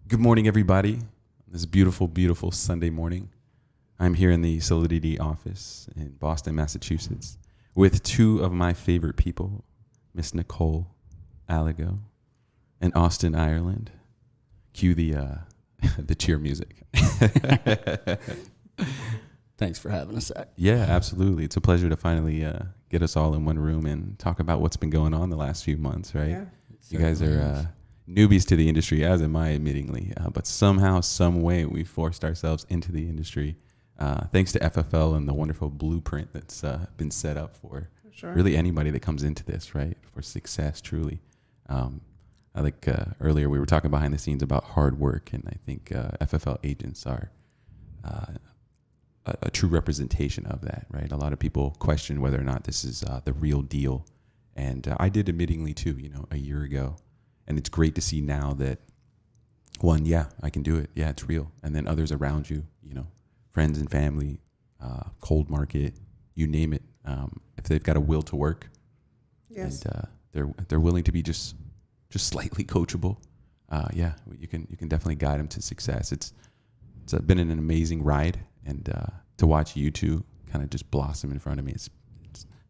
Good morning, everybody. This beautiful, beautiful Sunday morning. I'm here in the Solidity office in Boston, Massachusetts, with two of my favorite people, Miss Nicole, Alago, and Austin, Ireland. Cue the the cheer music. Thanks for having us, Zack. Yeah, absolutely. It's a pleasure to finally get us all in one room and talk about what's been going on the last few months, right? Yeah. You guys are newbies to the industry, as am I, admittingly. But somehow, some way, we forced ourselves into the industry thanks to FFL and the wonderful blueprint that's been set up for really anybody that comes into this, right? For success, truly. I think earlier we were talking behind the scenes about hard work, and I think FFL agents are a true representation of that, right? A lot of people question whether or not this is the real deal. And I did admittingly too, a year ago. And it's great to see now that, one, yeah, I can do it. Yeah, it's real. And then others around you, friends and family, cold market, you name it. If they've got a will to work, Yes. and they're willing to be just slightly coachable, you can definitely guide them to success. It's been an amazing ride, and to watch you two kind of just blossom in front of me,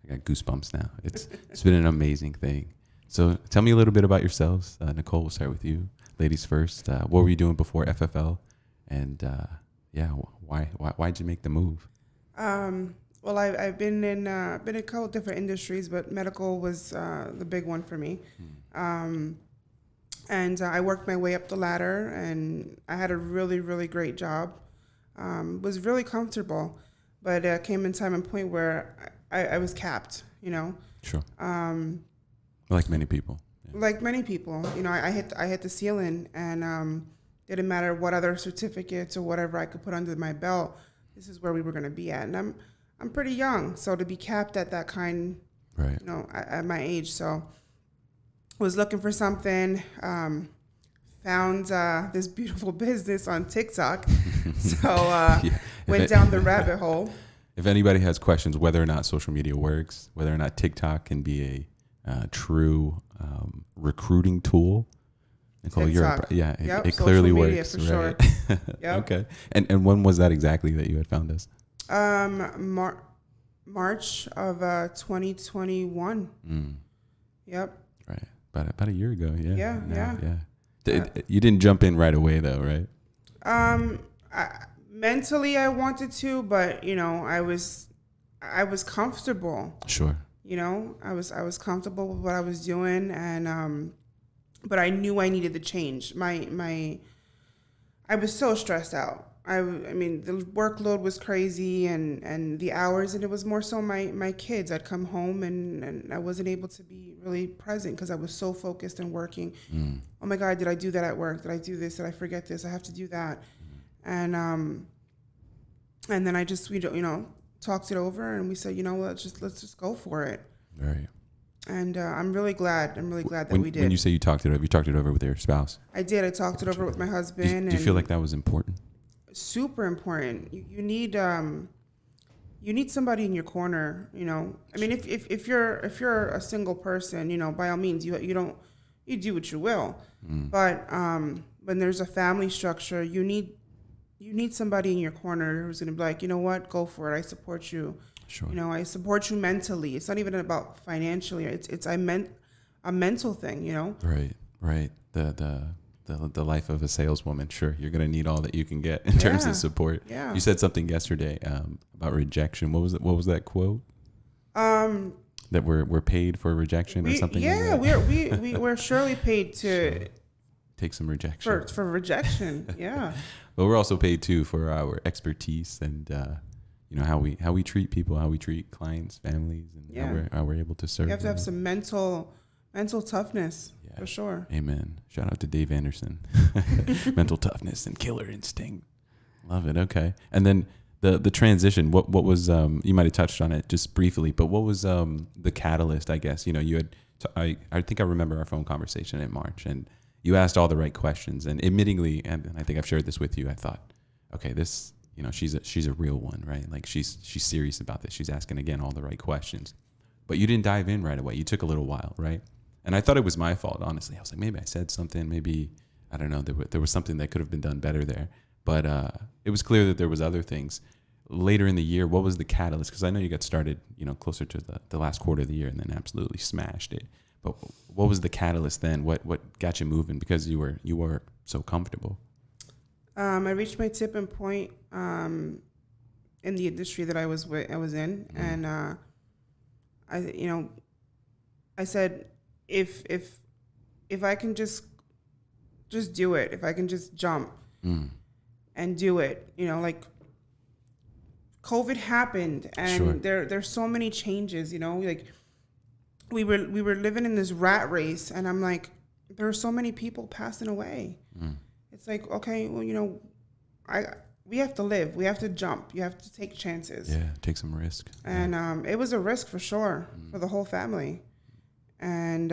I got goosebumps now. It's been an amazing thing. So tell me a little bit about yourselves. Nicole, we'll start with you. Ladies first. What were you doing before FFL? And why'd you make the move? Well, I've been in a couple different industries, but medical was the big one for me. And I worked my way up the ladder, and I had a really, really great job. Was really comfortable, but came in time and point where I was capped, Sure. Like many people. Yeah. Like many people, I hit the ceiling, and didn't matter what other certificates or whatever I could put under my belt. This is where we were going to be at, and I'm pretty young, so to be capped at that kind, right? At my age, so was looking for something. Found this beautiful business on TikTok, so went down the rabbit hole. If anybody has questions whether or not social media works, whether or not TikTok can be a true recruiting tool, Nicole, it clearly works, right? Sure. Yep. Okay. And when was that exactly that you had found us? March of 2021. Yep. Right. About a year ago. Yeah. Yeah. You didn't jump in right away though, right? Mentally I wanted to, but I was comfortable. Sure. I was comfortable with what I was doing, and but I knew I needed the change. I was so stressed out. I mean, the workload was crazy, and the hours, and it was more so my kids. I'd come home and I wasn't able to be really present because I was so focused and working. Oh my God, did I do that at work? Did I do this? Did I forget this? I have to do that. And then I just talked it over, and we said, let's just go for it. Right. And I'm really glad. that we did. When you say you talked it over with your spouse? I did. I talked it over with my husband. Do you feel like that was important? Super important. You need somebody in your corner. I mean, if you're a single person, by all means, you do what you will. But when there's a family structure, you need somebody in your corner who's going to be like, you know what, go for it. I support you. Sure. I support you mentally. It's not even about financially. It's a mental thing. Right. The life of a saleswoman. Sure, you're going to need all that you can get in terms of support. Yeah. You said something yesterday about rejection. What was it? What was that quote? That we're paid for rejection or something. Yeah, like we're surely paid to take some rejection. For rejection. Yeah. But we're also paid too for our expertise and how we treat people, how we treat clients, families, and how we're able to serve. You have to have some mental toughness. For sure. Amen. Shout out to Dave Anderson. Mental toughness and killer instinct. Love it. Okay. And then the transition, what was, you might have touched on it just briefly, but what was the catalyst, I guess? You had, I think I remember our phone conversation in March, and you asked all the right questions. And admittingly, and I think I've shared this with you, I thought, okay, this, she's a real one, right? Like she's serious about this. She's asking, again, all the right questions. But you didn't dive in right away. You took a little while, right? And I thought it was my fault, honestly. I was like, maybe I said something. Maybe I don't know, there was something that could have been done better there. But it was clear that there was other things. Later in the year, what was the catalyst? Because I know you got started, closer to the last quarter of the year and then absolutely smashed it. But what was the catalyst then? What got you moving? Because you were so comfortable. I reached my tipping point in the industry that I was in, and I said if I can just do it, if I can just jump and do it, like COVID happened, and Sure. there's so many changes, like we were living in this rat race, and I'm like, there are so many people passing away. It's like, okay, well, we have to live, we have to jump, you have to take chances. Yeah, take some risk. And it was a risk for sure for the whole family, and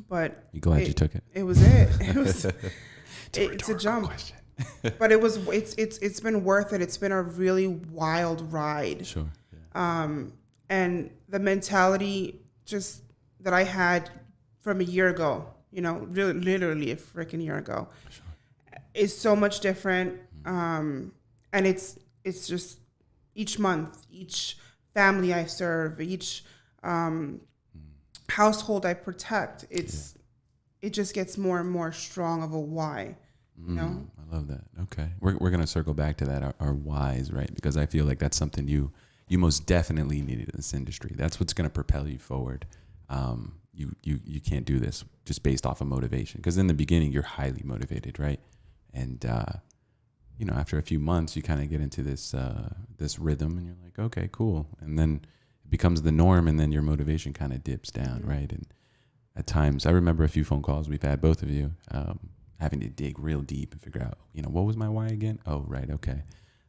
but You glad you took it? It was it was It's a jump. Question. But it's been worth it. It's been a really wild ride. Sure. Yeah. And the mentality just that I had from a year ago, really literally a freaking year ago, Sure. is so much different. And it's just each month, each family I serve, each household I protect, it just gets more and more strong of a why. I love that. Okay. We're going to circle back to that, our whys, right? Because I feel like that's something you most definitely needed in this industry. That's what's going to propel you forward. You can't do this just based off of motivation, because in the beginning you're highly motivated, right? And after a few months you kind of get into this rhythm, and you're like, okay, cool. And then it becomes the norm, and then your motivation kind of dips down, right? And at times, I remember a few phone calls we've had, both of you, having to dig real deep and figure out, what was my why again? Oh, right. Okay.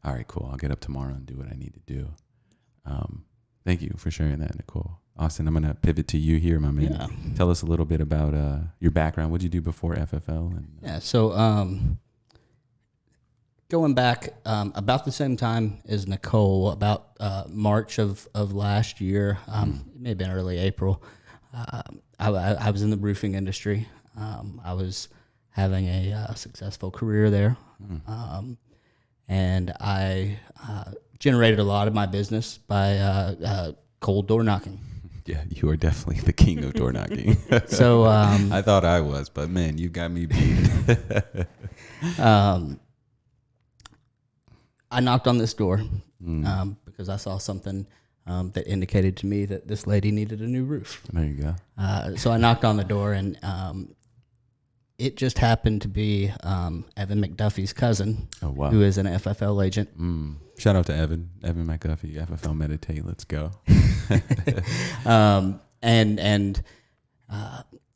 All right, cool. I'll get up tomorrow and do what I need to do. Thank you for sharing that, Nicole. Austin, I'm going to pivot to you here, my man. Yeah. Tell us a little bit about your background. What did you do before FFL? So going back about the same time as Nicole, about March of last year, it may have been early April, I was in the roofing industry. I was having a successful career there. And I generated a lot of my business by cold door knocking. Yeah, you are definitely the king of door knocking. So I thought I was, but man, you got me beat. I knocked on this door because I saw something that indicated to me that this lady needed a new roof. There you go. So I knocked on the door, and it just happened to be Evan McDuffie's cousin, who is an FFL agent. Shout out to Evan McDuffie, FFL Meditate. Let's go.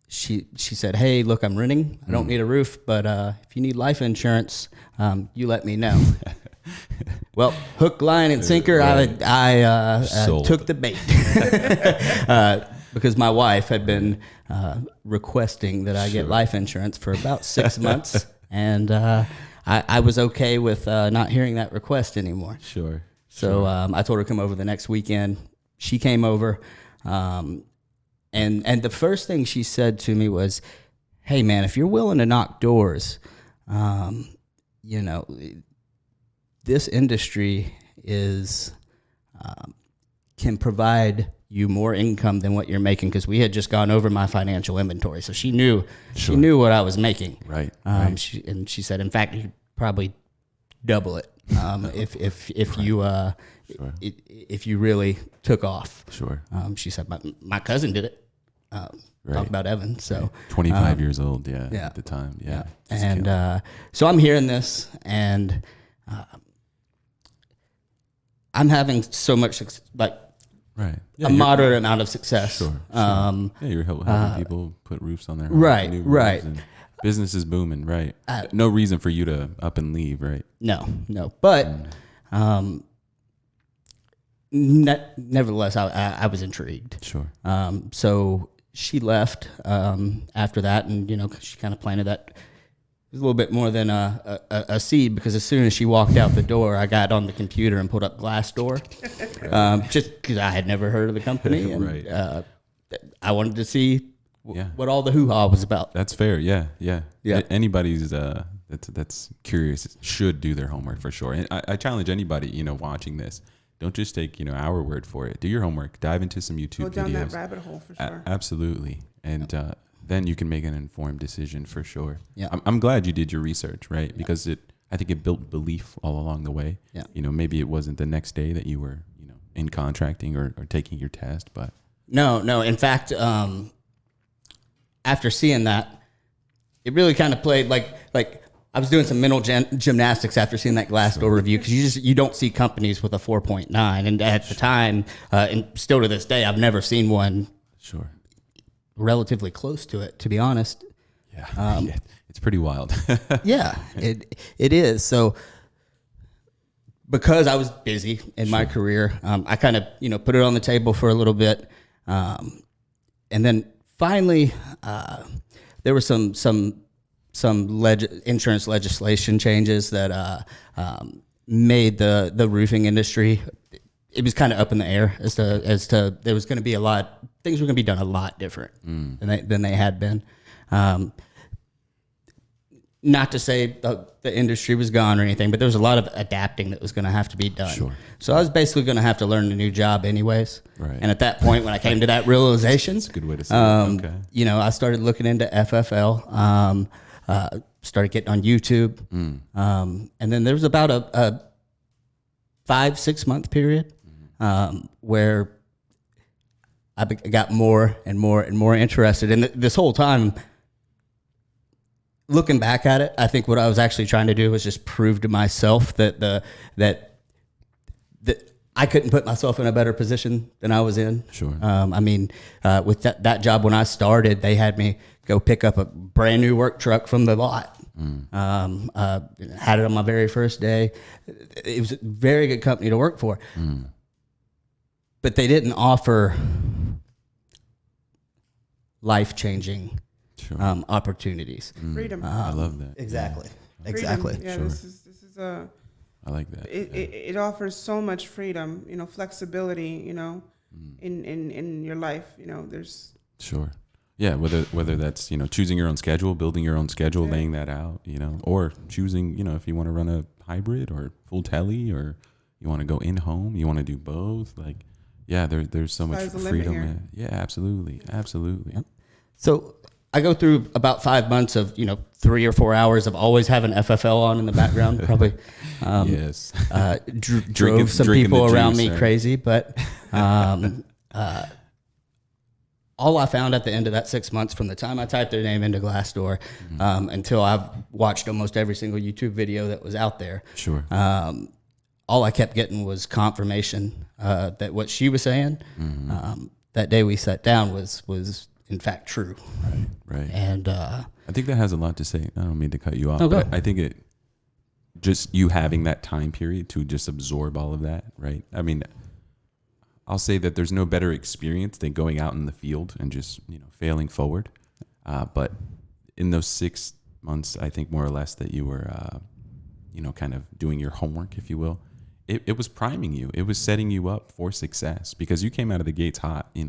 She said, "Hey, look, I'm renting. I don't need a roof, but if you need life insurance, you let me know." Well, hook, line, and sinker, right. I took the bait because my wife had been requesting that I get life insurance for about 6 months, and I was okay with not hearing that request anymore. Sure. So I told her to come over the next weekend. She came over, and the first thing she said to me was, "Hey, man, if you're willing to knock doors, this industry can provide you more income than what you're making," because we had just gone over my financial inventory, so she knew what I was making. Right. She said, in fact, you'd probably double it if you really took off. Sure. She said, my cousin did it. Talk about Evan. So 25 years old. Yeah. At the time. Yeah. And so I'm hearing this, and I'm having so much success, right. a moderate amount of success. Sure. You're helping people put roofs on their homes. Right. New roofs, Right. and business is booming. Right. No reason for you to up and leave. Right. No. But nevertheless, I was intrigued. Sure. So she left after that, and she kind of planted that. It was a little bit more than a seed, because as soon as she walked out the door, I got on the computer and pulled up Glassdoor, just because I had never heard of the company, and Right. I wanted to see Yeah. what all the hoo-ha was about. That's fair. Yeah. Yeah. Yeah. Anybody's that's curious should do their homework for sure. And I challenge anybody, watching this. Don't just take, our word for it. Do your homework. Dive into some YouTube Go down videos. that rabbit hole for sure. Absolutely. And then you can make an informed decision for sure. Yeah. I'm glad you did your research, right? Yeah. Because I think it built belief all along the way. Yeah. Maybe it wasn't the next day that you were, in contracting or taking your test, but. No. In fact, after seeing that, it really kind of played like I was doing some mental gymnastics after seeing that Glassdoor review, because you don't see companies with a 4.9, and at the time, and still to this day, I've never seen one Sure. relatively close to it, to be honest. Yeah, it's pretty wild. Yeah, it is. So because I was busy in my career, I kind of put it on the table for a little bit, and then finally there were some insurance legislation changes that made the roofing industry. It was kind of up in the air as to there was going to be things were going to be done a lot different than they had been. Not to say the industry was gone or anything, but there was a lot of adapting that was going to have to be done. Sure. So I was basically going to have to learn a new job anyways. Right. And at that point, when I came to that realization, that's a good way to say it. Okay. I started looking into FFL, started getting on YouTube. And then there was about a 5-6 month period where I got more and more and more interested. And this whole time, looking back at it, I think what I was actually trying to do was just prove to myself that I couldn't put myself in a better position than I was in. Sure. With that job when I started, they had me go pick up a brand new work truck from the lot. Had it on my very first day. It was a very good company to work for. But they didn't offer life-changing opportunities. Freedom. I love that. Exactly. Freedom. Exactly. Yeah, Sure. this is a. I like that. It offers so much freedom, flexibility, in your life. There's. Sure. Yeah, whether that's, choosing your own schedule, building your own schedule, laying that out, or choosing, if you want to run a hybrid or full tele, or you want to go in home, you want to do both. Like, yeah, there's so much freedom. Yeah, absolutely. Yep. So I go through about 5 months of, 3 or 4 hours of always having FFL on in the background, probably. Yes. Drove some people around me crazy, but all I found at the end of that 6 months, from the time I typed their name into Glassdoor until I've watched almost every single YouTube video that was out there. Sure. All I kept getting was confirmation that what she was saying that day we sat down was in fact true. Right. And I think that has a lot to say. I don't mean to cut you off, No, but I think it just you having that time period to just absorb all of that, right? I mean, I'll say that there's no better experience than going out in the field and just, failing forward. But in those 6 months, I think more or less that you were, kind of doing your homework, if you will, it was priming you. It was setting you up for success because you came out of the gates hot. You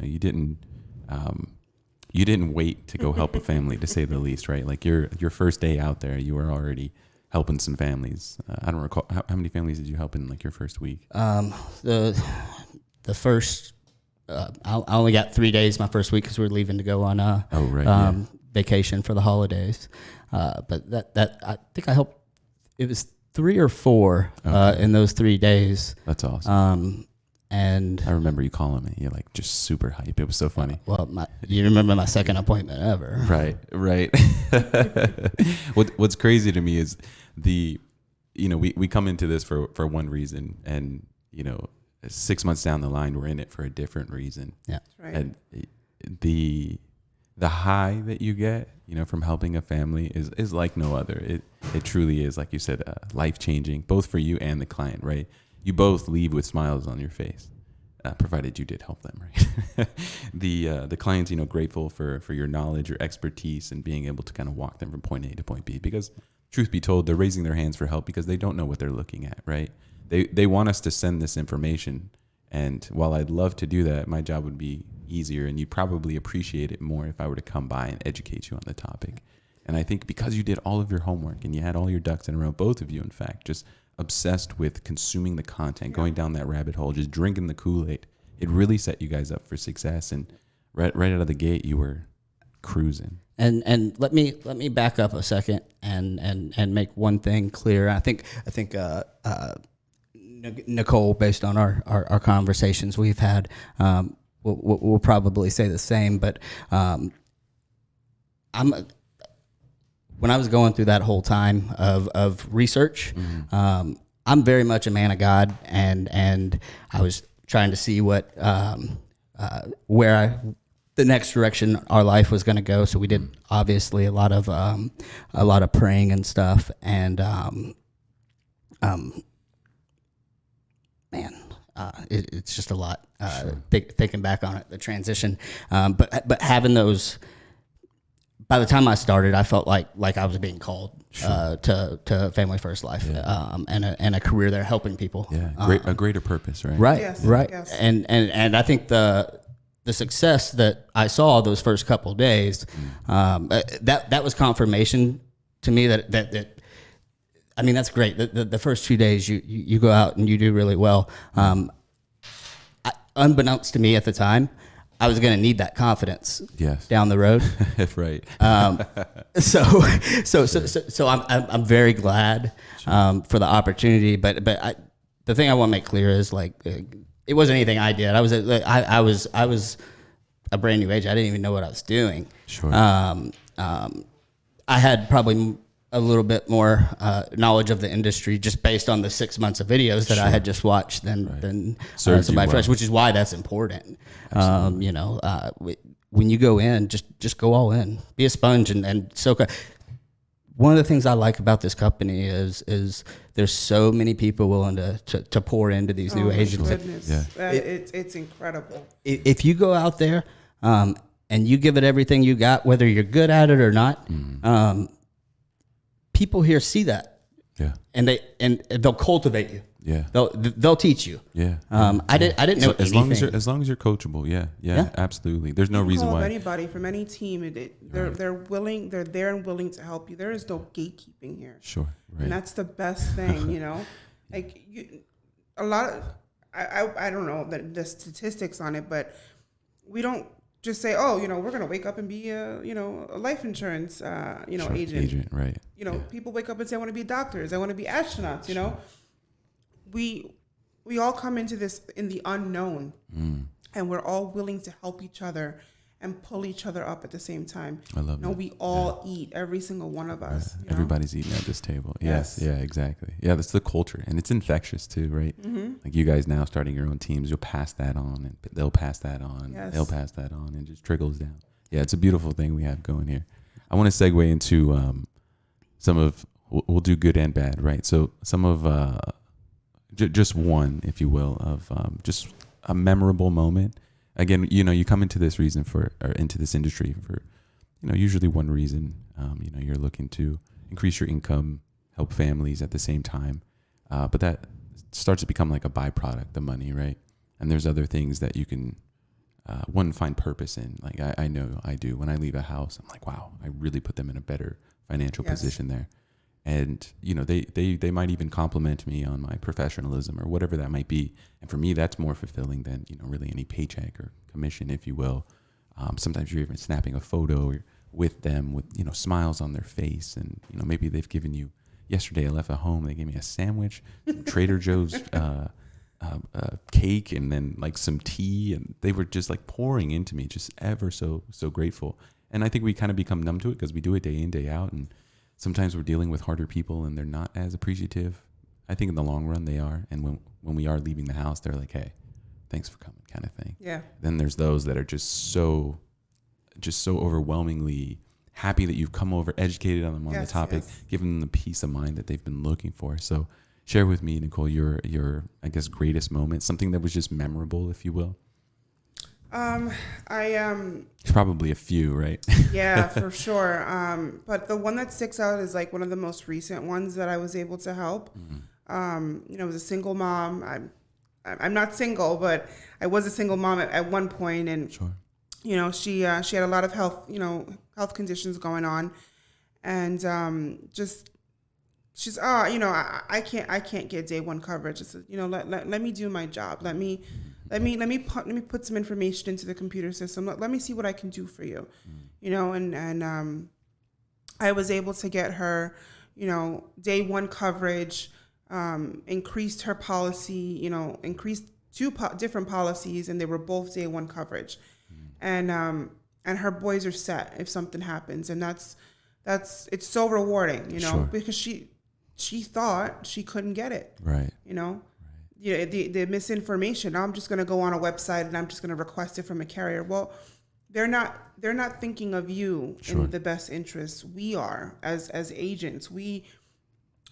didn't wait to go help a family, to say the least, right? Like your first day out there, you were already helping some families. I don't recall how many families did you help in like your first week? The first, I only got 3 days my first week because we were leaving to go on vacation for the holidays. But that I think I helped. It was 3 or 4 in those 3 days. That's awesome. And I remember you calling me. You're like just super hype. It was so funny. Well, you remember my second appointment ever. Right. What's crazy to me is we come into this for one reason, and 6 months down the line, we're in it for a different reason. Yeah. Right. And the high that you get, from helping a family is like no other. It truly is, like you said, life changing, both for you and the client, right? You both leave with smiles on your face, provided you did help them, right? The client's, grateful for your knowledge, your expertise, and being able to kind of walk them from point A to point B. Because truth be told, they're raising their hands for help because they don't know what they're looking at, right? They want us to send this information, and while I'd love to do that, my job would be easier, and you'd probably appreciate it more if I were to come by and educate you on the topic. And I think because you did all of your homework and you had all your ducks in a row, both of you, in fact, just obsessed with consuming the content, going down that rabbit hole, just drinking the Kool-Aid, it really set you guys up for success. And right out of the gate, you were cruising. And let me back up a second and make one thing clear. I think Nicole, based on our conversations we've had, we'll probably say the same. But when I was going through that whole time of research, I'm very much a man of God, and I was trying to see what the next direction our life was going to go. So we did obviously a lot of praying and stuff, and it's just a lot. Sure. Thinking back on it, the transition, but having those. By the time I started, I felt like I was being called to Family First Life, and a career there helping people. Yeah, a greater purpose, right? Right, Yes, right. yes. And I think the success that I saw those first couple of days, that was confirmation to me that I mean, that's great. The first 2 days you go out and you do really well. Unbeknownst to me at the time, I was going to need that confidence down the road. Right. So I'm very glad for the opportunity. But the thing I want to make clear is it wasn't anything I did. I was a brand new agent. I didn't even know what I was doing. Sure. I had probably a little bit more knowledge of the industry just based on the 6 months of videos that I had just watched than somebody fresh, which is why that's important. When you go in, just go all in, be a sponge and soak up. One of the things I like about this company is there's so many people willing to pour into these new agents. Goodness. Yeah. It's incredible. If you go out there and you give it everything you got, whether you're good at it or not, people here see that, and they'll cultivate you. Yeah, they'll teach you. Yeah, I didn't know as anything. as long as you're coachable. Yeah, absolutely. There's no reason why anybody from any team, they're willing, they're there and willing to help you. There is no gatekeeping here. Sure, right. And that's the best thing, a lot of I don't know the statistics on it, but we don't just say, we're going to wake up and be a life insurance, agent. Right. People wake up and say, I want to be doctors. I want to be astronauts, We all come into this in the unknown, and we're all willing to help each other and pull each other up at the same time. I love that. We all eat, every single one of us. Everybody's eating at this table. Yes. Yeah, exactly. Yeah, that's the culture, and it's infectious too, right? Like you guys now starting your own teams, you'll pass that on, and they'll pass that on, they'll pass that on, and it just trickles down. Yeah, it's a beautiful thing we have going here. I want to segue into some of, we'll do good and bad, right? So some of, just one, if you will, of just a memorable moment. Again, you come into this into this industry for, usually one reason. You're looking to increase your income, help families at the same time. But that starts to become like a byproduct, the money, right? And there's other things that you can, one, find purpose in. Like I know I do. When I leave a house, I'm like, wow, I really put them in a better financial position there. And, they might even compliment me on my professionalism or whatever that might be. And for me, that's more fulfilling than, really any paycheck or commission, if you will. Sometimes you're even snapping a photo with them with, smiles on their face. And, maybe they've given you, yesterday I left at home, they gave me a sandwich, some Trader Joe's cake, and then like some tea. And they were just like pouring into me, just ever so grateful. And I think we kind of become numb to it because we do it day in, day out. And sometimes we're dealing with harder people and they're not as appreciative. I think in the long run they are. And when we are leaving the house, they're like, hey, thanks for coming, kind of thing. Yeah. Then there's those that are just so overwhelmingly happy that you've come over, educated them on the topic, given them the peace of mind that they've been looking for. So share with me, Nicole, your I guess greatest moment, something that was just memorable, if you will. There's probably a few, right? Yeah, for sure. But the one that sticks out is like one of the most recent ones that I was able to help. I was a single mom. I'm not single, but I was a single mom at one point, and Sure. she had a lot of health conditions going on, and just she's I can't get day one coverage. It's let me do my job. Let me put some information into the computer system. Let me see what I can do for you, and I was able to get her, day one coverage, increased her policy, increased two different policies, and they were both day one coverage, and her boys are set if something happens, and it's so rewarding, Sure. because she thought she couldn't get it, Right. the misinformation. I'm just going to go on a website and I'm just going to request it from a carrier. Well, they're not thinking of you Sure. in the best interest. We are as agents. We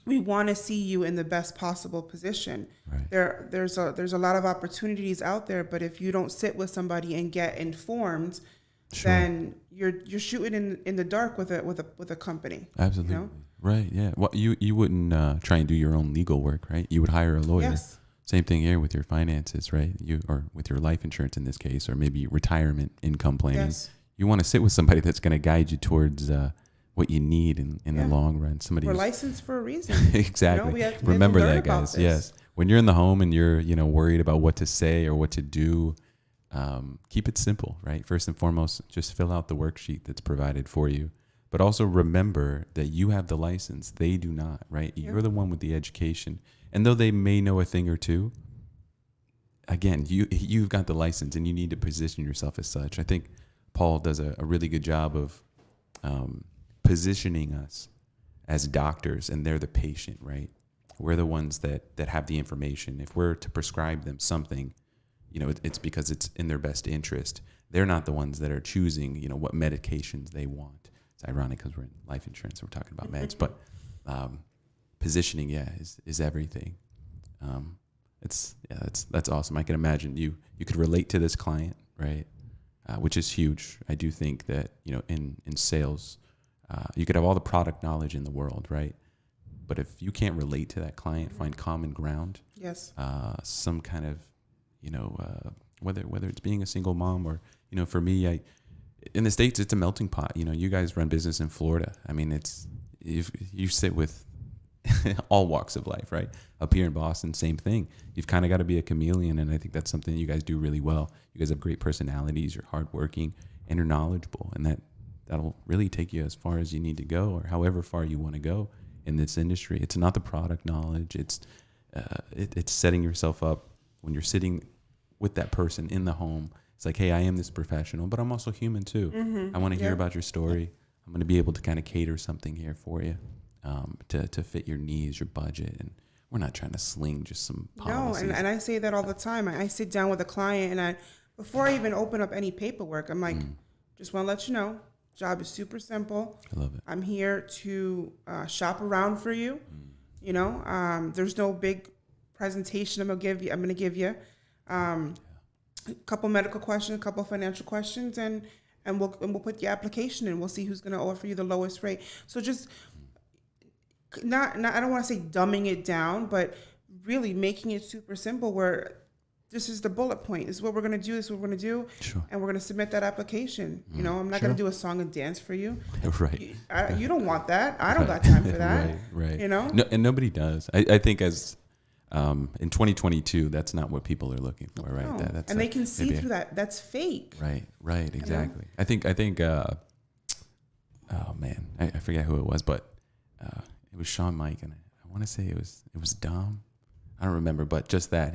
want to see you in the best possible position. Right. There's a lot of opportunities out there, but if you don't sit with somebody and get informed, Sure. then you're shooting in the dark with a company. Absolutely. Right. Yeah. Well, you wouldn't try and do your own legal work, right? You would hire a lawyer. Yes. Same thing here with your finances, right? Or with your life insurance in this case, or maybe retirement income planning. Yes. You want to sit with somebody that's going to guide you towards what you need in the long run. Somebody We're who's licensed for a reason. exactly. We have to Remember learn that, about guys. this. Yes. When you're in the home and you're worried about what to say or what to do, keep it simple, right? First and foremost, just fill out the worksheet that's provided for you. But also remember that you have the license. They do not, right? Yeah. You're the one with the education. And though they may know a thing or two, again, you've got the license and you need to position yourself as such. I think Paul does a really good job of positioning us as doctors, and they're the patient, right? We're the ones that have the information. If we're to prescribe them something, it's because it's in their best interest. They're not the ones that are choosing, what medications they want. It's ironic because we're in life insurance, so we're talking about meds, but positioning, is everything. That's awesome. I can imagine you could relate to this client, right? Which is huge. I do think that, in sales, you could have all the product knowledge in the world, right? But if you can't relate to that client, find common ground, Yes. some kind of, whether it's being a single mom or, for me, in the States, it's a melting pot. You guys run business in Florida. I mean, you sit with all walks of life, right? Up here in Boston, same thing. You've kind of got to be a chameleon, and I think that's something you guys do really well. You guys have great personalities, you're hardworking, and you're knowledgeable, and that'll really take you as far as you need to go, or however far you want to go in this industry. It's not the product knowledge. It's setting yourself up when you're sitting with that person in the home. It's like, hey, I am this professional, but I'm also human too. Mm-hmm. I want to hear about your story. I'm going to be able to kind of cater something here for you, to fit your needs, your budget. And we're not trying to sling just some policies. No, and I say that all the time. I sit down with a client, and before I even open up any paperwork, I'm like, just want to let you know, job is super simple. I love it. I'm here to shop around for you. There's no big presentation I'm going to give you. A couple medical questions, a couple financial questions, and we'll put the application in. We'll see who's going to offer you the lowest rate. So just not I don't want to say dumbing it down, but really making it super simple where this is the bullet point. This is what we're going to do. This is what we're going to do. Sure. And we're going to submit that application. I'm not going to do a song and dance for you. Right. You don't want that. I don't got time for that. Right. No, and nobody does. I think as in 2022, that's not what people are looking for, right? No. That's and they can see through that. That's fake. Right, exactly. I think. Oh man, I forget who it was, but it was Sean Mike, and I want to say it was Dom. I don't remember, but just that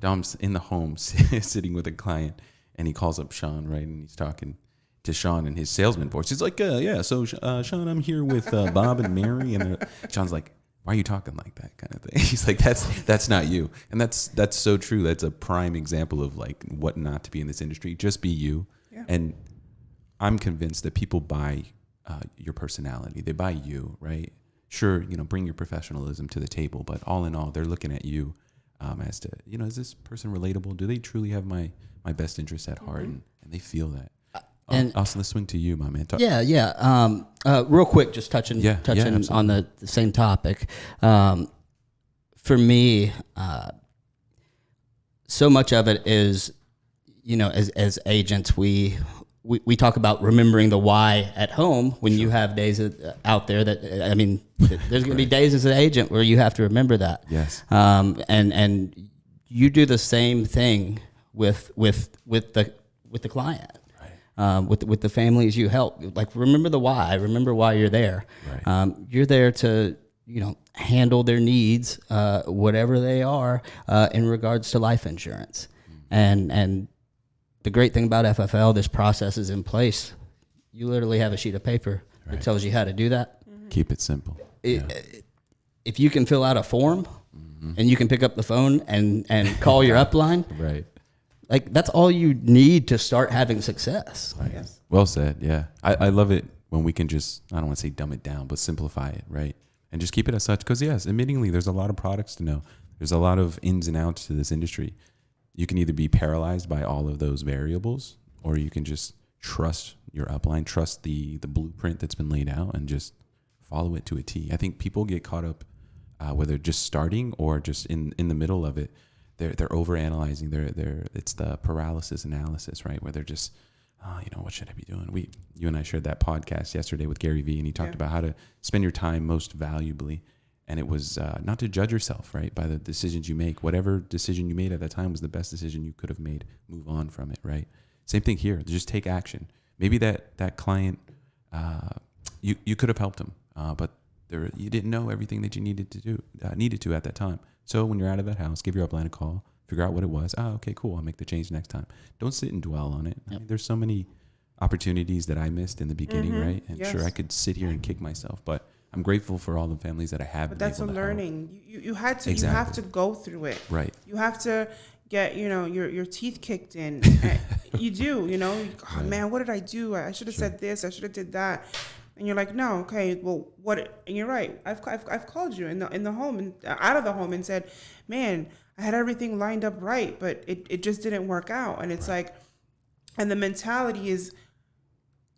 Dom's in the home sitting with a client, and he calls up Sean, right, and he's talking to Sean in his salesman voice. He's like, so Sean, I'm here with Bob and Mary, and Sean's like, why are you talking like that, kind of thing? He's like, that's not you. And that's so true. That's a prime example of like what not to be in this industry. Just be you. Yeah. And I'm convinced that people buy your personality. They buy you, right? Sure, bring your professionalism to the table, but all in all, they're looking at you as to, is this person relatable? Do they truly have my best interests at heart? And they feel that. And also, let's swing to you, my man. Real quick, just touching on the same topic. For me, so much of it is, as agents, we talk about remembering the why at home when you have days out there that, there's going to be days as an agent where you have to remember that. Yes. And you do the same thing with the client, with the families you help. Like, remember the why. Remember why you're there. Right. You're there to handle their needs, whatever they are, in regards to life insurance. And the great thing about FFL, this process is in place. You literally have a sheet of paper that tells you how to do that. Keep it simple. If you can fill out a form and you can pick up the phone and call your upline, Right. like, that's all you need to start having success. Right. Yes. Well said. Yeah. I love it when we can just, I don't want to say dumb it down, but simplify it, right? And just keep it as such. Because, yes, admittingly, there's a lot of products to know. There's a lot of ins and outs to this industry. You can either be paralyzed by all of those variables, or you can just trust your upline, trust the blueprint that's been laid out, and just follow it to a T. I think people get caught up, whether just starting or just in the middle of it. They're overanalyzing. It's the paralysis analysis, right? Where they're just, what should I be doing? You and I shared that podcast yesterday with Gary Vee, and he talked about how to spend your time most valuably. And it was not to judge yourself, right, by the decisions you make. Whatever decision you made at that time was the best decision you could have made. Move on from it, right? Same thing here. Just take action. Maybe that client, you could have helped them, but you didn't know everything that you needed to at that time. So when you're out of that house, give your upline a call, figure out what it was. Okay, cool. I'll make the change next time. Don't sit and dwell on it. I mean, there's so many opportunities that I missed in the beginning, right? And sure, I could sit here and kick myself, but I'm grateful for all the families that I have. But that's a learning. You had to. Exactly. You have to go through it. Right. You have to get your teeth kicked in. You do. Oh, man, what did I do? I should have said this. I should have did that. And you're like, no, okay, well, what? And you're right. I've called you in the home and out of the home and said, man, I had everything lined up right, but it just didn't work out. And it's like, and the mentality is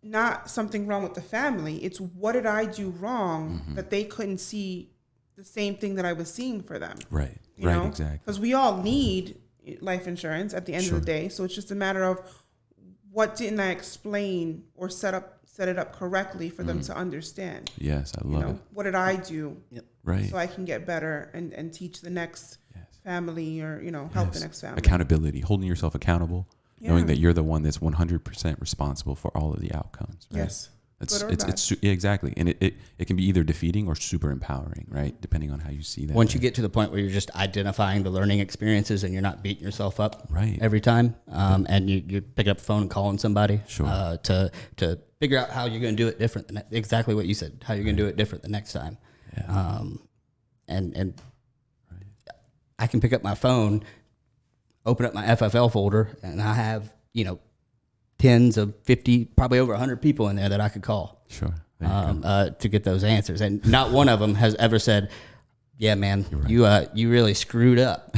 not something wrong with the family. It's what did I do wrong that they couldn't see the same thing that I was seeing for them. Right. You right. know? Exactly. Because we all need life insurance at the end of the day. So it's just a matter of what didn't I explain or set it up correctly for them to understand. Yes, I love it. What did I do? Right. So I can get better and teach the next family or, help the next family. Accountability, holding yourself accountable, knowing that you're the one that's 100% responsible for all of the outcomes. Right? Yes. It's exactly. And it can be either defeating or super empowering, right? Depending on how you see that. Once you get to the point where you're just identifying the learning experiences and you're not beating yourself up every time, and you pick up the phone and calling somebody to figure out how you're going to do it different. Exactly what you said, how you're going to do it different the next time. Yeah. And I can pick up my phone, open up my FFL folder, and I have, tens of 50, probably over 100 people in there that I could call to get those answers. And not one of them has ever said, yeah, man, you really screwed up.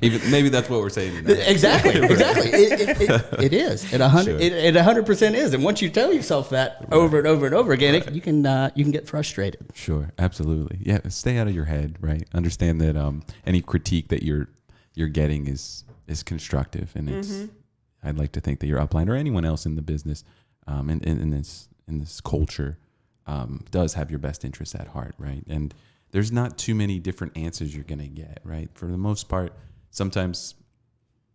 Even maybe that's what we're saying tonight. Exactly. It is. It 100% is. And once you tell yourself that over and over and over again, you can get frustrated. Sure, absolutely. Yeah, stay out of your head, right? Understand that any critique that you're getting is constructive, and it's. I'd like to think that your upline or anyone else in the business, in this culture, does have your best interests at heart, right? And there's not too many different answers you're gonna get, right? For the most part, sometimes,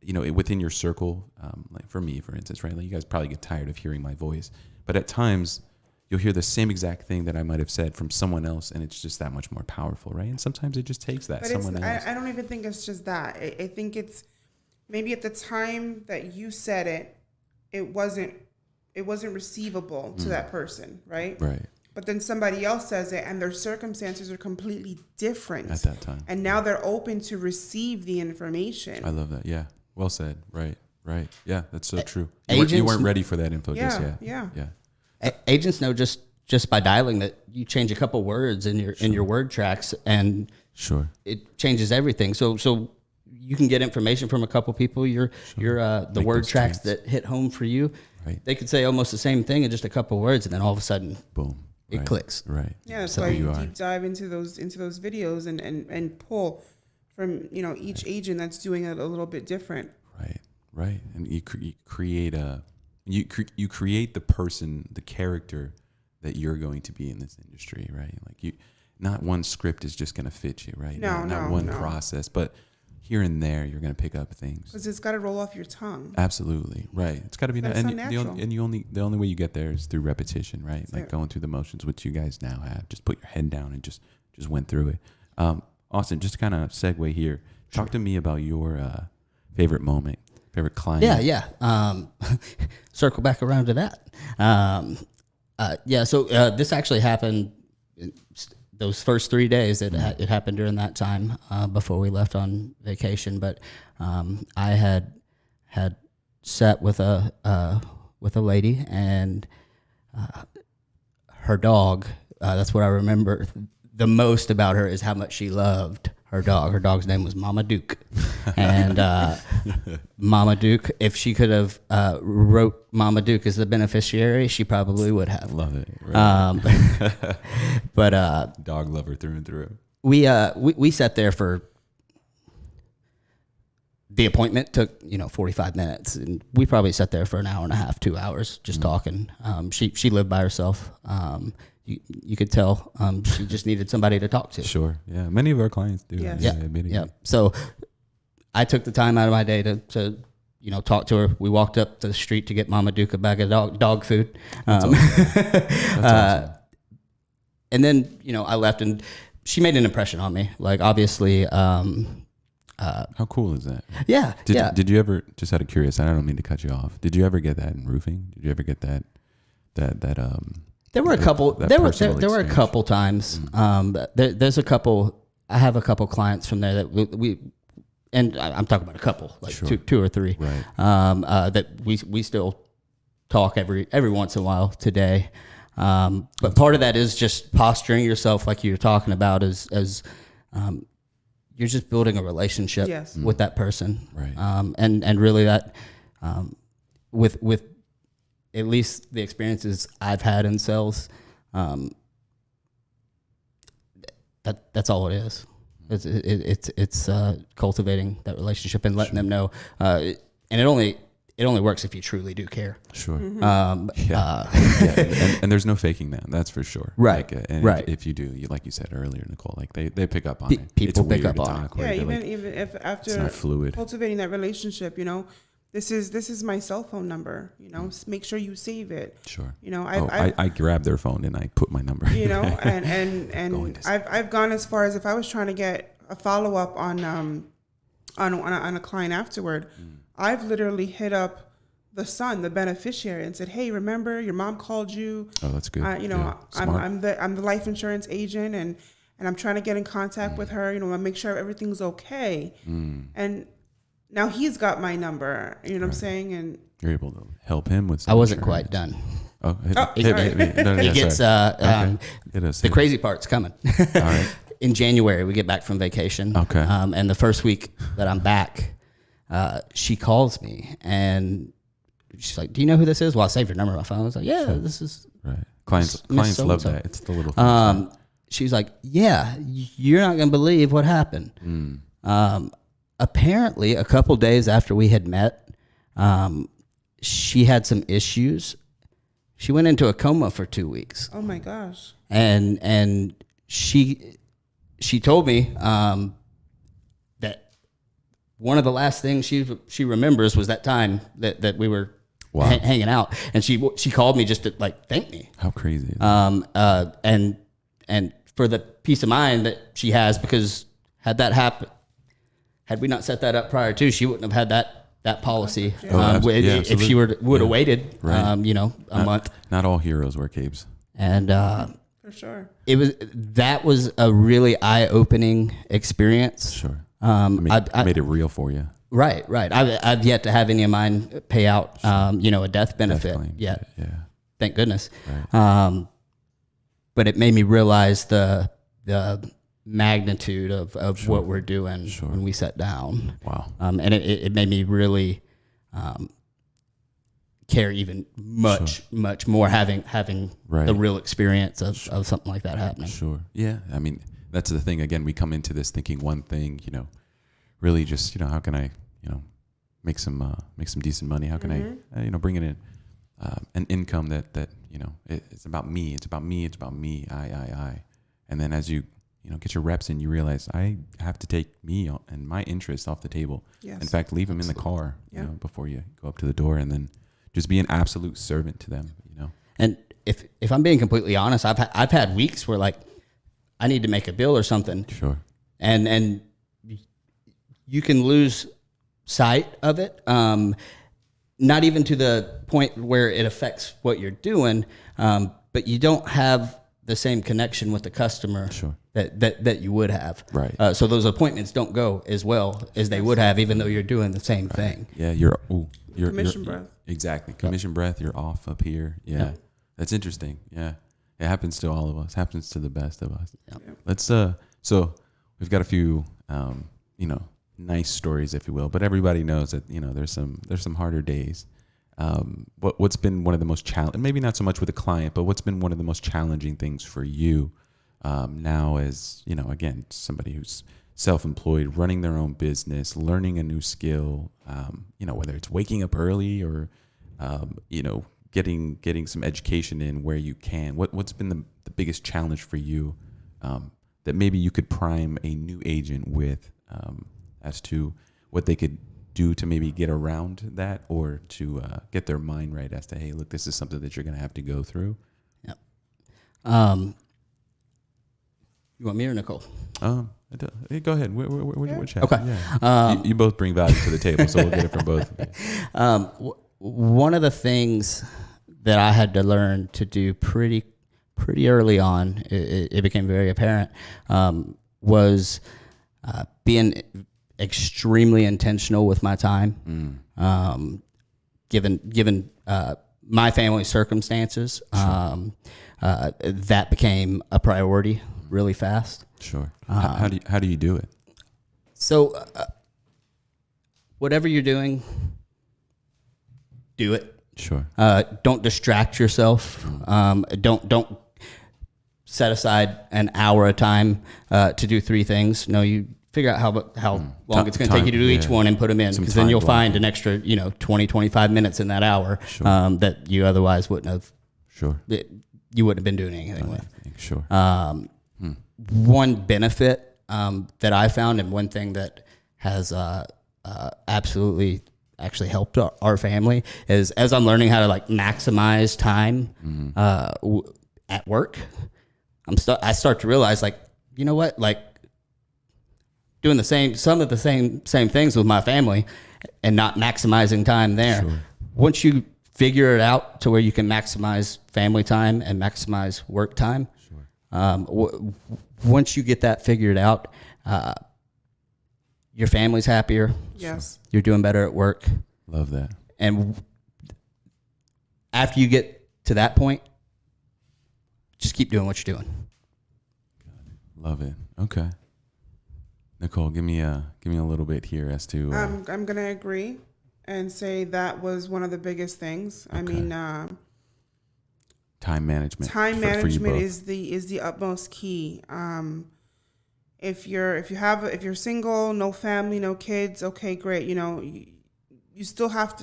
within your circle, like for me, for instance, right? Like you guys probably get tired of hearing my voice, but at times you'll hear the same exact thing that I might have said from someone else, and it's just that much more powerful, right? And sometimes it just takes that someone else. I don't even think it's just that. I think it's maybe at the time that you said it, it wasn't receivable to that person, right? Right. But then somebody else says it, and their circumstances are completely different at that time. And now they're open to receive the information. I love that. Yeah. Well said. Right. Yeah, that's so true. Agents, you weren't ready for that info just yet. Yeah. Agents know just by dialing that you change a couple words in your word tracks, and it changes everything. So you can get information from a couple people. The word tracks that hit home for you. Right. They could say almost the same thing in just a couple words, and then all of a sudden, boom, clicks. Right. Yeah, that's why you deep dive into those videos and pull from each agent that's doing it a little bit different. Right. And you create you create the person, the character that you're going to be in this industry, right? Like not one script is just going to fit you, right? Not one process, but here and there you're going to pick up things. Because it's got to roll off your tongue. Absolutely, right. It's got to be natural. The only way you get there is through repetition, right? That's like it. going through the motions, which you guys now have. Just put your head down and just went through it. Austin, just to kind of segue here, talk to me about your favorite moment, favorite client. Yeah. Circle back around to that. So this actually happened those first 3 days. It happened during that time before we left on vacation. But I had sat with a lady, and her dog. That's what I remember the most about her, is how much she loved her dog. Her dog's name was Mama Duke. And Mama Duke, if she could have wrote Mama Duke as the beneficiary, she probably would have. Love it. Right. But dog lover through and through. We sat there for, the appointment took 45 minutes, and we probably sat there for an hour and a half, 2 hours, just talking. She lived by herself. You could tell she just needed somebody to talk to. Sure. Yeah. Many of our clients do. Yes. Yeah. So I took the time out of my day to talk to her. We walked up to the street to get Mama Duke a bag of dog food. That's awesome. And then, I left, and she made an impression on me. Like, obviously, how cool is that? Yeah. Did you ever, just out of curiosity, I don't mean to cut you off, did you ever get that in roofing? Did you ever get that There were a couple. There were a couple times. There's a couple. I have a couple clients from there that we and I'm talking about a couple, like Sure. two or three, right? that we still talk every once in a while today. But part of that is just posturing yourself, like you're talking about, as you're just building a relationship with that person, Right. And really that with at least the experiences I've had in sales, that's all it is. It's cultivating that relationship and letting them know, and it only works if you truly do care. Sure. Mm-hmm. And there's no faking that. That's for sure. Right. Like, and right. If you do, like you said earlier, Nicole, like they pick up on it. People It's pick weird up to on talk it. where Yeah, they're even if it's after not fluid. cultivating that relationship, this is my cell phone number. Make sure you save it. Sure. I grabbed their phone and I put my number. And I've gone as far as, if I was trying to get a follow up on a client afterward, I've literally hit up the son, the beneficiary, and said, "Hey, remember your mom called you? Oh, that's good. I'm the life insurance agent, and I'm trying to get in contact with her. I make sure everything's okay." And now he's got my number. You know what I'm saying? And you're able to help him with. I wasn't insurance. quite done. Oh, It gets the crazy part's coming. All right. In January, we get back from vacation. Okay. And the first week that I'm back, she calls me and she's like, "Do you know who this is?" Well, I saved her number on my phone. I was like, "Yeah, this is right." Clients so-and-so. love that. It's the little things. She's like, "Yeah, you're not gonna believe what happened." Apparently, a couple days after we had met, she had some issues. She went into a coma for 2 weeks. oh my gosh. And she told me that one of the last things she remembers was that time that we were hanging out, and she called me just to thank me. How crazy is that? And for the peace of mind that she has, because had that happened, had we not set that up prior to, she wouldn't have had that policy. If she would have waited, Right. a month. Not all heroes wear capes. And For sure. that was a really eye-opening experience. Sure. I made it real for you. Right. I've yet to have any of mine pay out, a death benefit Death claim. yet. Yeah. Thank goodness. Right. But it made me realize the magnitude of what we're doing when we sat down. Wow. And it made me really care even much more having the real experience of something like that happening. Sure. Yeah. I mean, that's the thing. Again, we come into this thinking one thing, really just, how can I, make some decent money? How can I, bring in an income that it's about me. It's about me. It's about me. I. And then as you, get your reps in, you realize I have to take me and my interests off the table. Yes. In fact, leave them in the car, before you go up to the door, and then just be an absolute servant to them, And if I'm being completely honest, I've had weeks where like I need to make a bill or something. Sure. And you can lose sight of it. Not even to the point where it affects what you're doing, but you don't have the same connection with the customer Sure. that you would have. Right. So those appointments don't go as well as they would have, even though you're doing the same thing. Yeah, you're Commission breath. Exactly. Commission breath, you're off up here. Yeah. Yep. That's interesting. Yeah. It happens to all of us. Happens to the best of us. Yep. Let's so we've got a few nice stories, if you will, but everybody knows that, there's some harder days. What's been one of the most challenging, maybe not so much with a client, but what's been one of the most challenging things for you now as, again, somebody who's self-employed, running their own business, learning a new skill, whether it's waking up early or, getting some education in where you can. What's been the biggest challenge for you that maybe you could prime a new agent with as to what they could do to maybe get around that, or to get their mind right as to, hey, look, this is something that you're going to have to go through? Yep. You want me or Nicole? Hey, go ahead. We're chatting. Okay. Yeah. You both bring value to the table, so we'll get it from both of you. One of the things that I had to learn to do pretty early on, it became very apparent, was being extremely intentional with my time. Given my family circumstances, that became a priority really fast. Sure. How do you do it? So, whatever you're doing, do it. Sure. Don't distract yourself. Don't set aside an hour of time to do 3 things. No, you figure out how long it's going to take you to do each one and put them in, because then you'll find an extra 20, 25 minutes in that hour that you otherwise wouldn't have. Sure. You wouldn't have been doing anything with. Sure. One benefit that I found, and one thing that has absolutely actually helped our family, is as I'm learning how to like maximize time at work, I start to realize, like, you know what, like doing some of the same things with my family and not maximizing time there. Sure. Once you figure it out to where you can maximize family time and maximize work time, once you get that figured out, your family's happier. Yes. You're doing better at work. Love that. And after you get to that point, just keep doing what you're doing. Love it. Okay. Nicole, give me a little bit here as to. I'm gonna agree and say that was one of the biggest things. Okay. I mean, time management. Time for you management both. is the utmost key. If you're single, no family, no kids, okay, great. You still have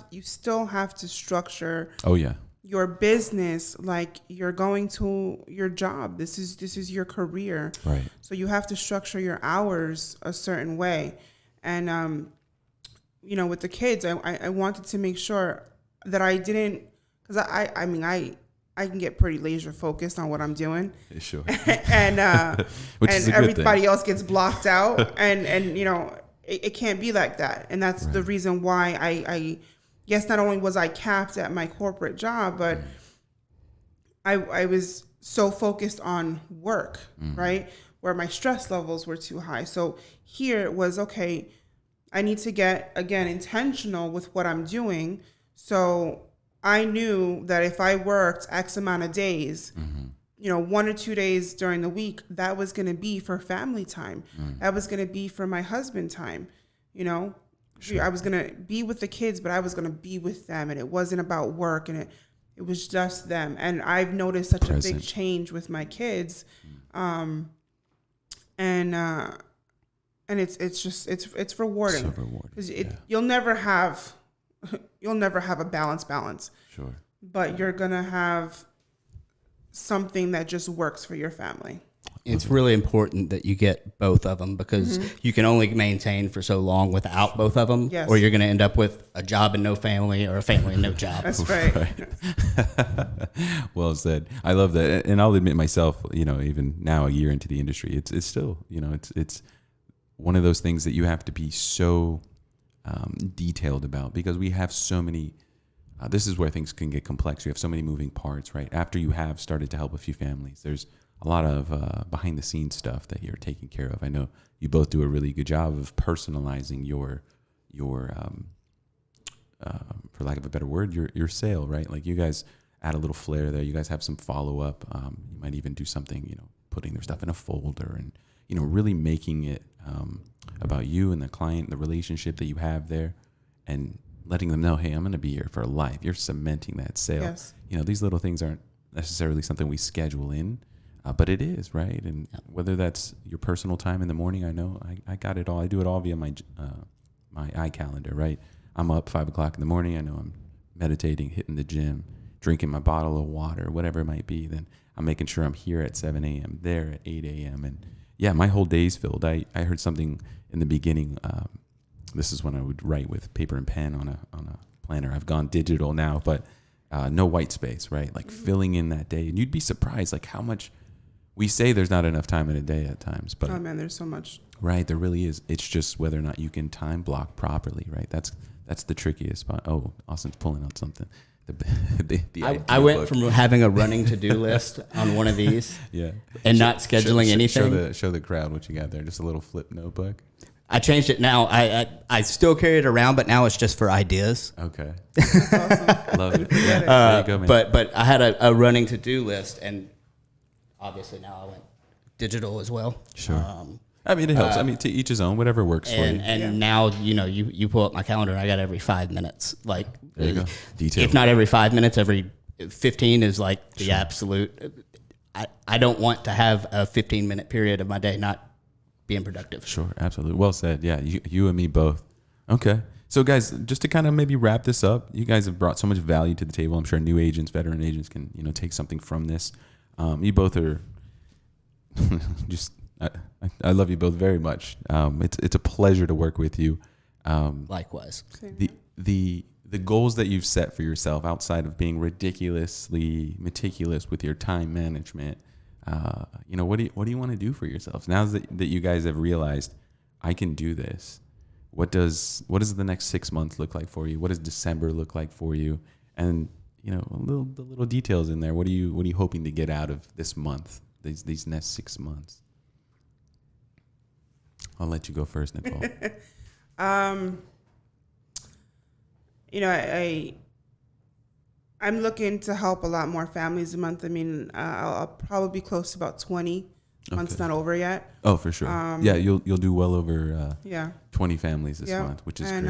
to structure. Oh yeah. Your business like you're going to your job. This is your career. Right. So you have to structure your hours a certain way. And with the kids, I wanted to make sure that I didn't, because I can get pretty laser focused on what I'm doing. Sure. and Which and is a good everybody thing. else gets blocked out, and it can't be like that. And that's the reason why I yes, not only was I capped at my corporate job, but I was so focused on work, right? Where my stress levels were too high. So here it was, okay, I need to get, again, intentional with what I'm doing. So I knew that if I worked X amount of days, 1 or 2 days during the week, that was going to be for family time. That was going to be for my husband time, Sure. I was going to be with the kids, but I was going to be with them, and it wasn't about work, and it was just them. And I've noticed such a big change with my kids. And and it's rewarding. So rewarding. 'Cause you'll never have a balance. Sure. But you're gonna have something that just works for your family. It's really important that you get both of them, because you can only maintain for so long without both of them, Yes. or you're going to end up with a job and no family, or a family and no job. That's right. Well said. I love that, and I'll admit myself, even now, a year into the industry, it's still, it's one of those things that you have to be so detailed about, because we have so many. This is where things can get complex. You have so many moving parts, right? After you have started to help a few families, there's a lot of behind the scenes stuff that you're taking care of. I know you both do a really good job of personalizing your for lack of a better word, your sale, right? Like, you guys add a little flair there. You guys have some follow up. You might even do something, putting their stuff in a folder and, really making it about you and the client, the relationship that you have there, and letting them know, hey, I'm going to be here for life. You're cementing that sale. Yes. These little things aren't necessarily something we schedule in, but it is, right? And whether that's your personal time in the morning, I know I got it all. I do it all via my iCalendar, right? I'm up 5 o'clock in the morning. I know I'm meditating, hitting the gym, drinking my bottle of water, whatever it might be. Then I'm making sure I'm here at 7 a.m., there at 8 a.m. And yeah, my whole day's filled. I heard something in the beginning. This is when I would write with paper and pen on a planner. I've gone digital now, but no white space, right? Like filling in that day. And you'd be surprised like how much we say there's not enough time in a day at times. But Oh man, there's so much. Right, there really is. It's just whether or not you can time block properly, right? That's the trickiest spot. Oh, Austin's pulling out something. I went from having a running to-do list on one of these and not scheduling anything. Show the crowd what you got there. Just a little flip notebook. I changed it now. I still carry it around, but now it's just for ideas. Okay. That's awesome. Love it. Forget it. There you go, man. But I had a running to-do list, and obviously now I went digital as well. Sure. I mean, it helps. To each his own, whatever works for you. And now, you pull up my calendar and I got every 5 minutes. Like, there you go. Detail. If not every 5 minutes, every 15 is like the absolute. I don't want to have a 15-minute period of my day not being productive. Sure, absolutely. Well said. Yeah, you and me both. Okay. So guys, just to kind of maybe wrap this up, you guys have brought so much value to the table. I'm sure new agents, veteran agents can, take something from this. You both are just, I love you both very much. It's a pleasure to work with you. Likewise. The goals that you've set for yourself outside of being ridiculously meticulous with your time management, what do you want to do for yourselves now that you guys have realized I can do this? What does the next 6 months look like for you? What does December look like for you? And the little details in there. What are you hoping to get out of this month? These next 6 months. I'll let you go first, Nicole. I'm looking to help a lot more families a month. I mean, I'll probably be close to about 20. Month's not over yet. Oh, for sure. You'll do well over 20 families this month, which is great.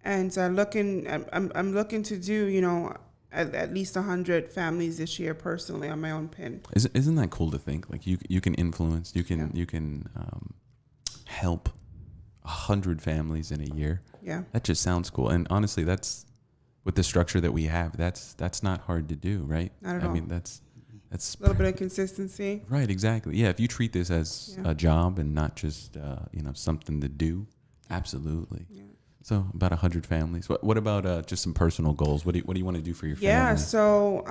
And I'm looking to do at least 100 families this year personally on my own pin. Isn't that cool to think? Like you can influence, you can help 100 families in a year. Yeah, that just sounds cool. And honestly, that's with the structure that we have. That's not hard to do, right? Not at all. I mean, that's a little bit of consistency. Right, exactly. Yeah, if you treat this as a job and not just something to do, absolutely. Yeah. So about 100 families. What about just some personal goals? What do you want to do for your family? Yeah, so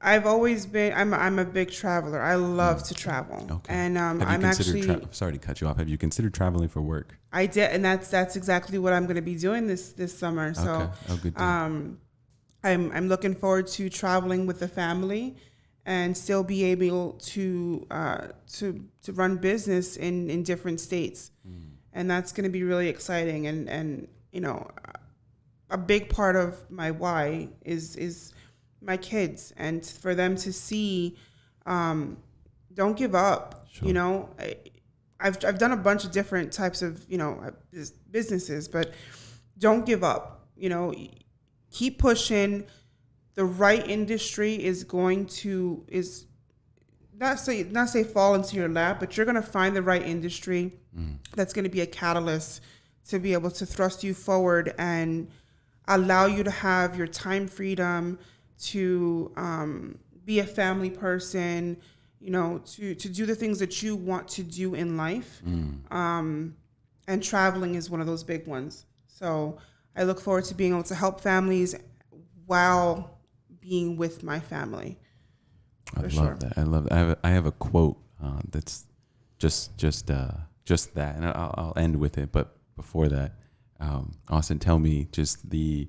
I've always been. I'm a big traveler. I love to travel. Okay. And I'm actually. Sorry to cut you off. Have you considered traveling for work? I did, and that's exactly what I'm going to be doing this summer. So, okay. Oh, good. I'm looking forward to traveling with the family, and still be able to run business in different states. And that's going to be really exciting. And a big part of my why is my kids, and for them to see, don't give up. Sure. I've done a bunch of different types of businesses, but don't give up. Keep pushing. The right industry is not say fall into your lap, but you're going to find the right industry that's going to be a catalyst to be able to thrust you forward and allow you to have your time freedom to be a family person, to do the things that you want to do in life. And traveling is one of those big ones. So I look forward to being able to help families while being with my family. I love that. I love that. I have a quote that's just that, and I'll end with it. But before that, Austin, tell me just the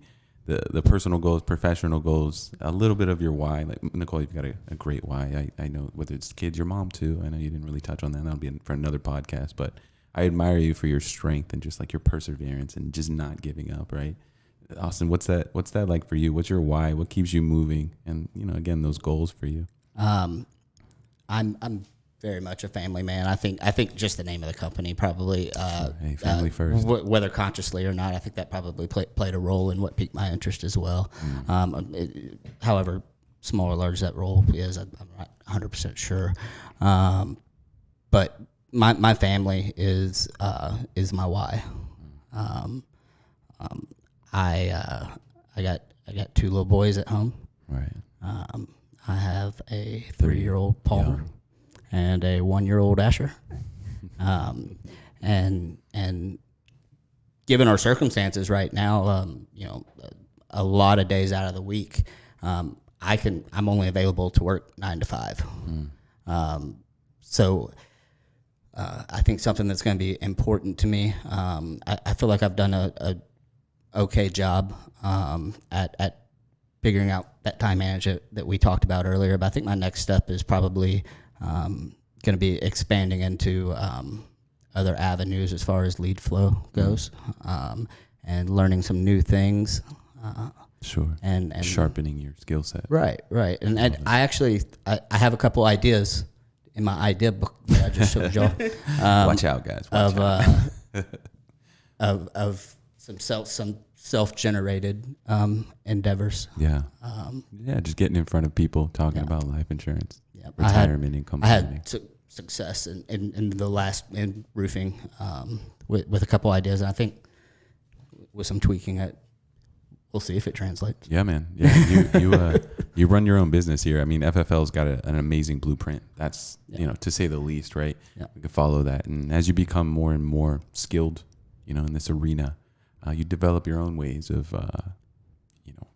personal goals, professional goals, a little bit of your why. Like Nicole, you've got a great why. I know whether it's kids, your mom too. I know you didn't really touch on that. That'll be for another podcast. But I admire you for your strength and just like your perseverance and just not giving up. Right, Austin, what's that like for you? What's your why? What keeps you moving? And again, those goals for you. I'm very much a family man. I think just the name of the company probably hey, family first. Whether consciously or not, I think that probably played a role in what piqued my interest as well. However small or large that role is, I'm not 100% sure. But my family is my why. I got two little boys at home. Right. I have a 3-year-old Palmer and a 1-year-old Asher. And given our circumstances right now, a lot of days out of the week, I'm only available to work 9 to 5. So I think something that's going to be important to me. I feel like I've done a okay job at figuring out that time management that we talked about earlier. But I think my next step is probably going to be expanding into other avenues as far as lead flow goes, and learning some new things. Sure. And sharpening your skill set. Right. And I actually have a couple ideas in my idea book that I just showed y'all. Watch out, guys. Of some self-generated endeavors. Yeah. Just getting in front of people, talking about life insurance, retirement, income planning. I had success in the last in roofing with a couple ideas, and I think with some tweaking, we'll see if it translates. Yeah, man. Yeah, you run your own business here. I mean, FFL's got an amazing blueprint. That's to say the least, right? Yeah. We can follow that, and as you become more and more skilled, in this arena, you develop your own ways of,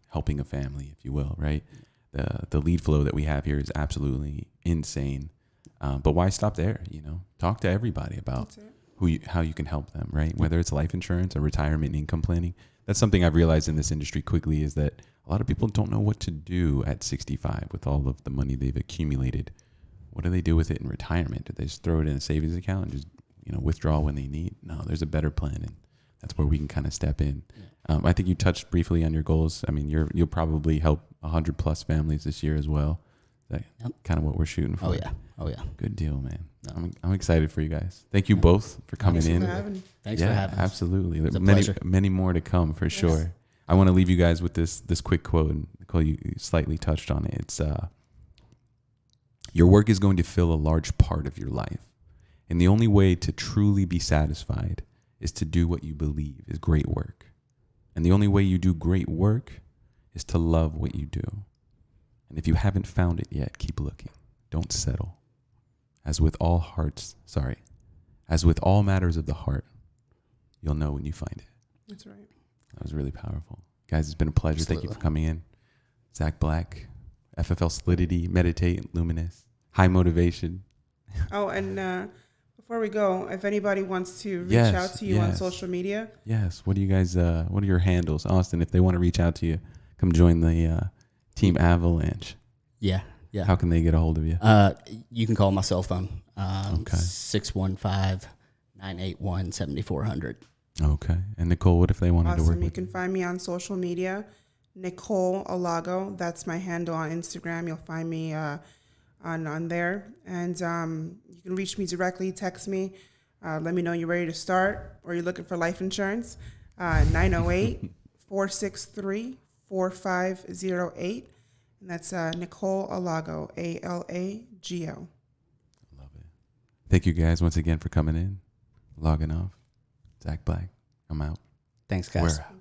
helping a family, if you will, right? The lead flow that we have here is absolutely insane. But why stop there? Talk to everybody about how you can help them, right? Whether it's life insurance or retirement income planning. That's something I've realized in this industry quickly is that a lot of people don't know what to do at 65 with all of the money they've accumulated. What do they do with it in retirement? Do they just throw it in a savings account and just, withdraw when they need? No, there's a better plan, and that's where we can kind of step in. I think you touched briefly on your goals. I mean, you'll probably help 100+ families this year as well. That's kind of what we're shooting for. Oh yeah. Good deal, man. I'm excited for you guys. Thank you both for coming in. Thanks for having us. Absolutely. It's a many pleasure. Many more to come for sure. I want to leave you guys with this quick quote, and Nicole, you slightly touched on it. It's your work is going to fill a large part of your life, and the only way to truly be satisfied is to do what you believe is great work. And the only way you do great work is to love what you do. And if you haven't found it yet, keep looking. Don't settle. As with all matters of the heart, you'll know when you find it. That's right. That was really powerful. Guys, it's been a pleasure. Absolutely. Thank you for coming in. Zack Black, FFL Solidity, Meditate, Luminous, High Motivation. Oh, and before we go, if anybody wants to reach out to you on social media. Yes. What do you guys, what are your handles? Austin, if they want to reach out to you, come join the Team Avalanche. Yeah. How can they get a hold of you? You can call my cell phone, 615-981-7400. Okay. And Nicole, what if they wanted to work with you? You can find me on social media, Nicole Alago. That's my handle on Instagram. You'll find me on there. And you can reach me directly, text me. Let me know you're ready to start or you're looking for life insurance. 908-463-4508. And that's Nicole Alago, Alago. Thank you guys once again for coming in, logging off. Zack Black, I'm out. Thanks, guys. We're out.